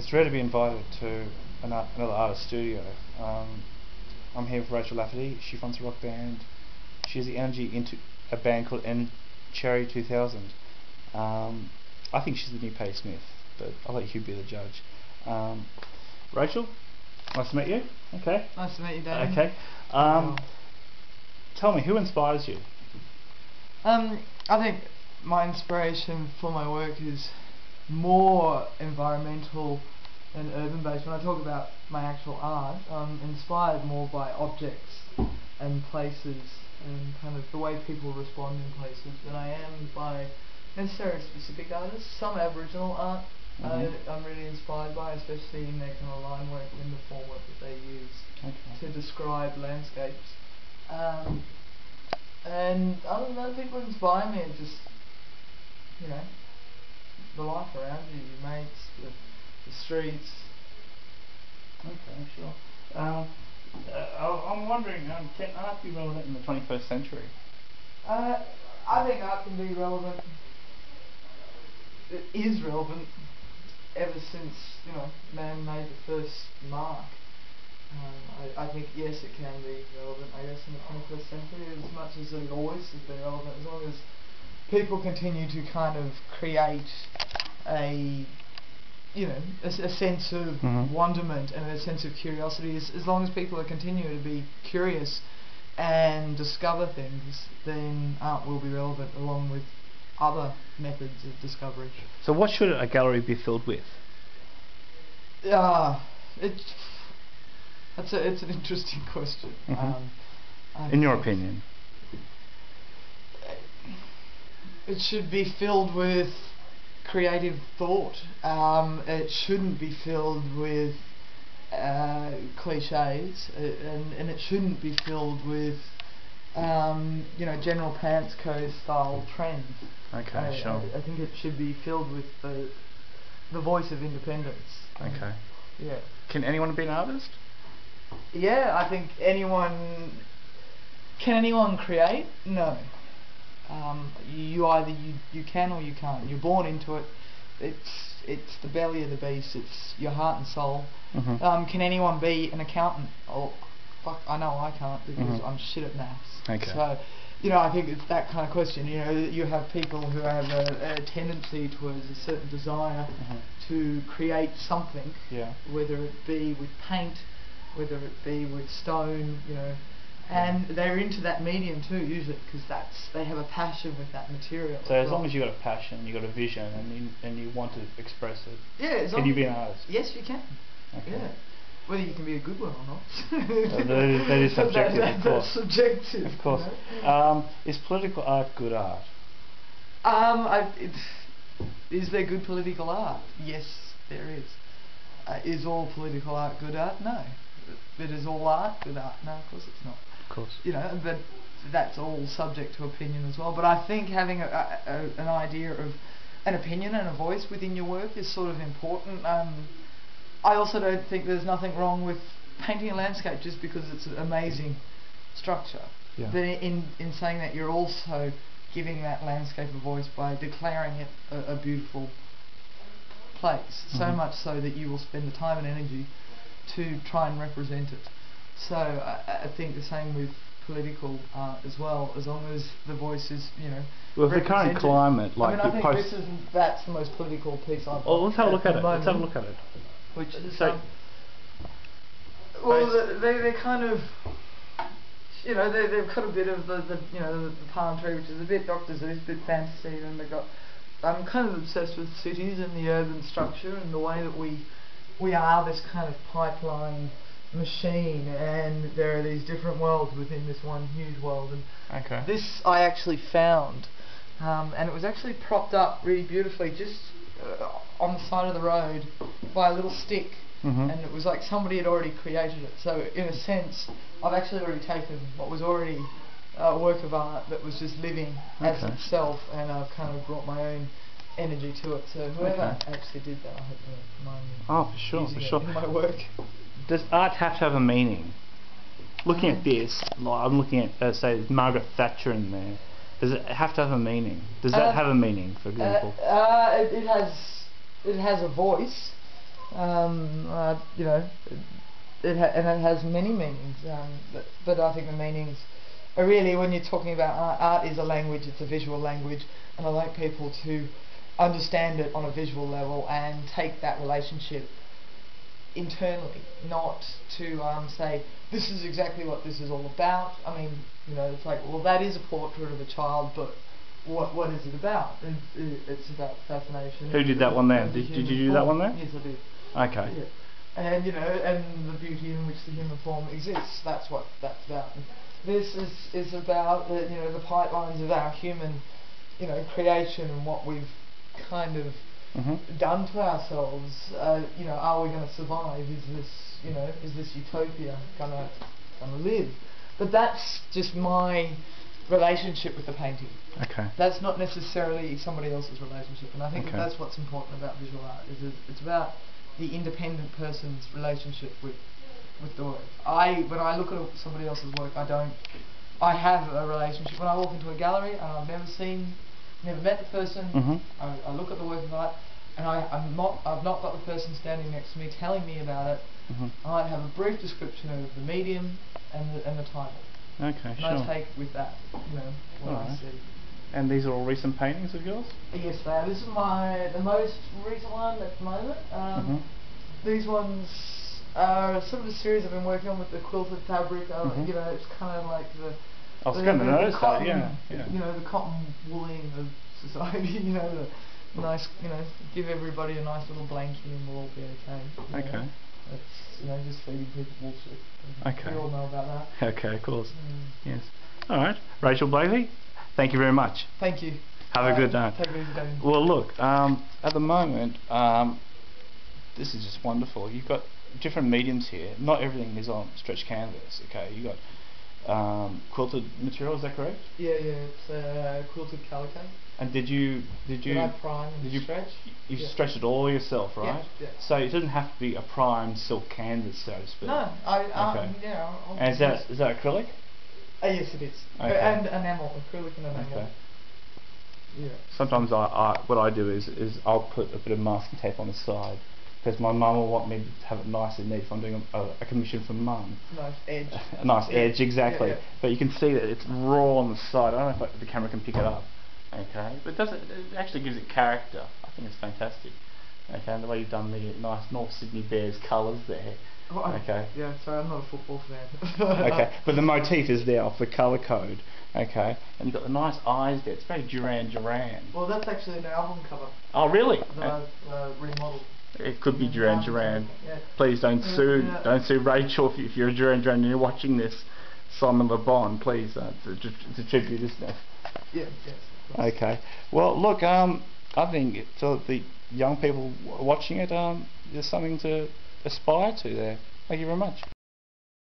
It's rare to be invited to another artist studio. I'm here with Rachel Lafferty. She fronts a rock band. She has the energy into a band called Cherry 2000. I think she's the new Patti Smith, but I'll let you be the judge. Rachel, nice to meet you. Okay. Nice to meet you, Damien. Okay. Tell me, who inspires you? I think my inspiration for my work is more environmental and urban based. When I talk about my actual art, I'm inspired more by objects and places and kind of the way people respond in places than I am by necessarily specific artists. Some Aboriginal art I'm really inspired by, especially in their kind of line work and the form work that they use to describe landscapes. And other than that, people inspire me. It's just, you know, the life around you, your mates, the streets. Okay, sure. I'm wondering, can art be relevant in the 21st century? I think art can be relevant. It is relevant ever since, you know, man made the first mark. I think yes, it can be relevant, I guess, in the 21st century as much as it always has been relevant, as long as people continue to kind of create a, you know, a sense of wonderment and a sense of curiosity. As long as people are continuing to be curious and discover things, then art will be relevant along with other methods of discovery. So what should a gallery be filled with? It's an interesting question. In your opinion? It should be filled with creative thought. It shouldn't be filled with cliches, and it shouldn't be filled with you know, general pants code style trends. Okay, sure. I think it should be filled with the voice of independence. Okay. Yeah. Can anyone be an artist? Yeah, I think anyone. Can anyone create? No. You either you can or you can't. You're born into it. It's the belly of the beast. It's your heart and soul. Can anyone be an accountant? Oh, fuck, I know I can't because I'm shit at maths. Okay. So, you know, I think it's that kind of question. You know, you have people who have a tendency towards a certain desire to create something, whether it be with paint, whether it be with stone, you know, and they're into that medium too, usually, because they have a passion with that material. So as long as you've got a passion, you've got a vision, and you want to express it, can you be an artist? Yes, you can. Okay. Yeah. Whether you can be a good one or not. that is subjective, of course. That's subjective. Of course. You know? Is political art good art? Is there good political art? Yes, there is. Is all political art good art? No. But is all art good art? No, of course it's not. Of course. You know, but that's all subject to opinion as well. But I think having an idea of an opinion and a voice within your work is sort of important. I also don't think there's nothing wrong with painting a landscape just because it's an amazing structure. Yeah. But in saying that, you're also giving that landscape a voice by declaring it a beautiful place. So much so that you will spend the time and energy to try and represent it. So I think the same with political art as well, as long as the voice is, you know, well, the current climate, like, I mean, I think that's the most political piece I've got. Oh, let's have a look at it. Let's have a look at it. Which is so, well, they're kind of, you know, they've got a bit of the you know, the palm tree, which is a bit Dr. Seuss, a bit fantasy, and they've got. I'm kind of obsessed with cities and the urban structure and the way that we are this kind of pipeline machine, and there are these different worlds within this one huge world. And this I actually found, and it was actually propped up really beautifully just on the side of the road by a little stick, and it was like somebody had already created it. So in a sense, I've actually already taken what was already a work of art that was just living as itself, and I've kind of brought my own energy to it. So whoever actually did that, I hope they don't mind me. Oh, for sure. In my work. Does art have to have a meaning? Looking at this, like I'm looking at, say, Margaret Thatcher in there. Does it have to have a meaning? Does that have a meaning, for example? It has a voice. You know, and it has many meanings. But I think the meanings are really, when you're talking about art is a language. It's a visual language, and I like people to understand it on a visual level and take that relationship internally, not to say this is exactly what this is all about. I mean, you know, it's like, well, that is a portrait of a child, but what is it about? It's about fascination. Who did that one there? Did you do that one there? Yes, I did. Okay. Yeah. And you know, and the beauty in which the human form exists. That's what that's about. And this is about you know, the pipelines of our human, you know, creation and what we've kind of done to ourselves. You know, are we going to survive? Is this utopia gonna live? But that's just my relationship with the painting. Okay. That's not necessarily somebody else's relationship, and I think that's what's important about visual art. It's about the independent person's relationship with the work. When I look at somebody else's work, I have a relationship. When I walk into a gallery and I've never met the person, I look at the work of art, and I've not got the person standing next to me telling me about it. I have a brief description of the medium and the title. Okay, and sure. I take with that, you know, what I see. And these are all recent paintings of yours? Yes, they are. This is the most recent one at the moment. These ones are sort of a series I've been working on with the quilted fabric. You know, it's kind of like I was going to notice that, yeah. You know, the cotton wooling of society. You know, the nice, you know, give everybody a nice little blankie and we'll all be okay. Okay. It's, you know, just feeding people bullshit. Okay. We all know about that. Okay, of course. Yes. All right, Rachel Blakely, thank you very much. Thank you. Have a good day. Take it easy, Damien. Well, look, at the moment, this is just wonderful. You've got different mediums here. Not everything is on stretch canvas. Okay, you got quilted material. Is that correct? Yeah, it's quilted calico. And did you I prime and stretch? You stretched it all yourself, right? Yeah. So it doesn't have to be a primed silk canvas, so to speak. No, Okay. you know. And is that acrylic? Yes, it is. Okay. And enamel, acrylic and enamel. Okay. Yeah. Sometimes what I do is I'll put a bit of masking tape on the side, because my mum will want me to have it nice and neat if I'm doing a commission from mum. Nice edge. A nice edge, exactly. Yeah. But you can see that it's raw on the side. I don't know if the camera can pick it up. Okay, but it actually gives it character. I think it's fantastic. Okay, and the way you've done the nice North Sydney Bears colours there. Okay. Yeah, sorry, I'm not a football fan. Okay, but the motif is there off the colour code. Okay, and you've got the nice eyes there. It's very Duran Duran. Well, that's actually an album cover. Oh, really? That I've remodeled. It could be Duran Duran. Yeah. Please don't sue. Yeah. Don't sue Rachel if you're a Duran Duran and you're watching this. Simon Le Bon, please. It's a tribute, isn't it? Yeah. Yes. Okay. Well, look. I think for the young people watching it, there's something to aspire to there. Thank you very much.